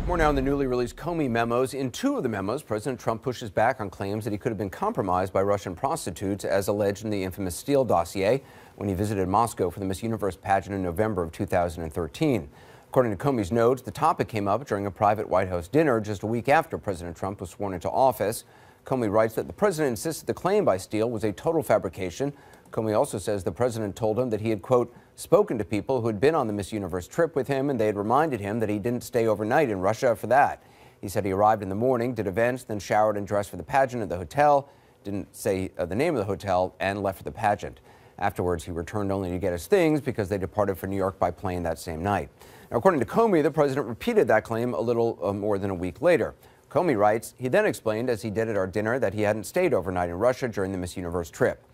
More now on the newly released Comey memos. In two of the memos, President Trump pushes back on claims that he could have been compromised by Russian prostitutes, as alleged in the infamous Steele dossier when he visited Moscow for the Miss Universe pageant in November of 2013. According to Comey's notes, the topic came up during a private White House dinner just a week after President Trump was sworn into office. Comey writes that the president insisted the claim by Steele was a total fabrication. Comey also says the president told him that he had, quote, spoken to people who had been on the Miss Universe trip with him, and they had reminded him that he didn't stay overnight in Russia for that. He said he arrived in the morning, did events, then showered and dressed for the pageant at the hotel, didn't say the name of the hotel, and left for the pageant. Afterwards, he returned only to get his things because they departed for New York by plane that same night. Now, according to Comey, the president repeated that claim a little more than a week later. Comey writes, he then explained, as he did at our dinner, that he hadn't stayed overnight in Russia during the Miss Universe trip.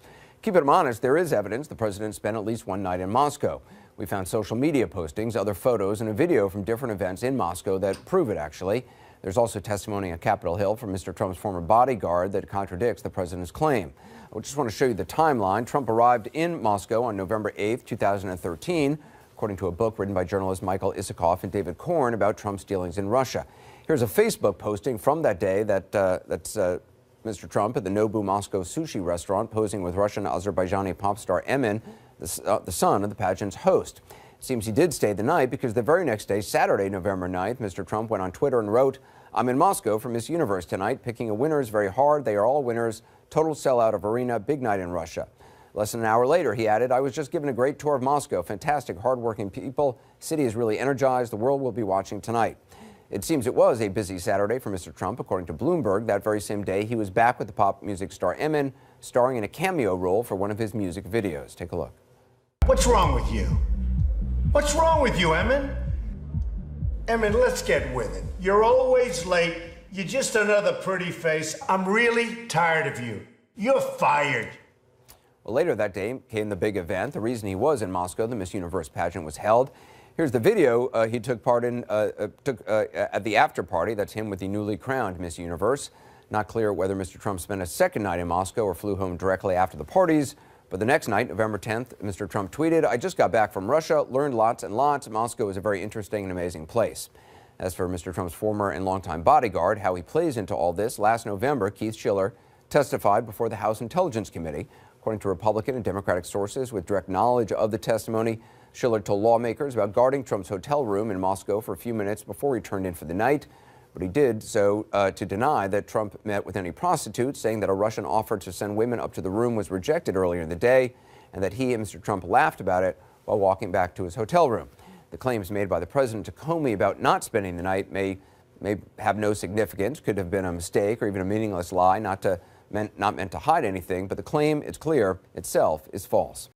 Keep it honest, there is evidence the president spent at least one night in Moscow. We found social media postings, other photos, and a video from different events in Moscow that prove it, actually. There's also testimony on Capitol Hill from Mr. Trump's former bodyguard that contradicts the president's claim. I just want to show you the timeline. Trump arrived in Moscow on November 8th, 2013, according to a book written by journalists Michael Isikoff and David Korn about Trump's dealings in Russia. Here's a Facebook posting from that day that's Mr. Trump at the Nobu Moscow sushi restaurant, posing with Russian Azerbaijani pop star Emin, the son of the pageant's host. It seems he did stay the night because the very next day, Saturday, November 9th, Mr. Trump went on Twitter and wrote, "I'm in Moscow for Miss Universe tonight. Picking a winner is very hard. They are all winners. Total sellout of arena. Big night in Russia." Less than an hour later, he added, "I was just given a great tour of Moscow. Fantastic, hardworking people. City is really energized. The world will be watching tonight." It seems it was a busy Saturday for Mr. Trump. According to Bloomberg, that very same day, he was back with the pop music star Emin, starring in a cameo role for one of his music videos. Take a look. What's wrong with you? What's wrong with you, Emin? Emin, let's get with it. You're always late. You're just another pretty face. I'm really tired of you. You're fired. Well, later that day came the big event. The reason he was in Moscow, the Miss Universe pageant, was held. Here's the video he took part in at the after party. That's him with the newly crowned Miss Universe. Not clear whether Mr. Trump spent a second night in Moscow or flew home directly after the parties. But the next night, November 10th, Mr. Trump tweeted, "I just got back from Russia, learned lots and lots. Moscow is a very interesting and amazing place." As for Mr. Trump's former and longtime bodyguard, how he plays into all this, last November, Keith Schiller testified before the House Intelligence Committee. According to Republican and Democratic sources with direct knowledge of the testimony, Schiller told lawmakers about guarding Trump's hotel room in Moscow for a few minutes before he turned in for the night. But he did so to deny that Trump met with any prostitutes, saying that a Russian offer to send women up to the room was rejected earlier in the day, and that he and Mr. Trump laughed about it while walking back to his hotel room. The claims made by the president to Comey about not spending the night may have no significance, could have been a mistake or even a meaningless lie, not meant to hide anything, but the claim, it's clear, itself is false.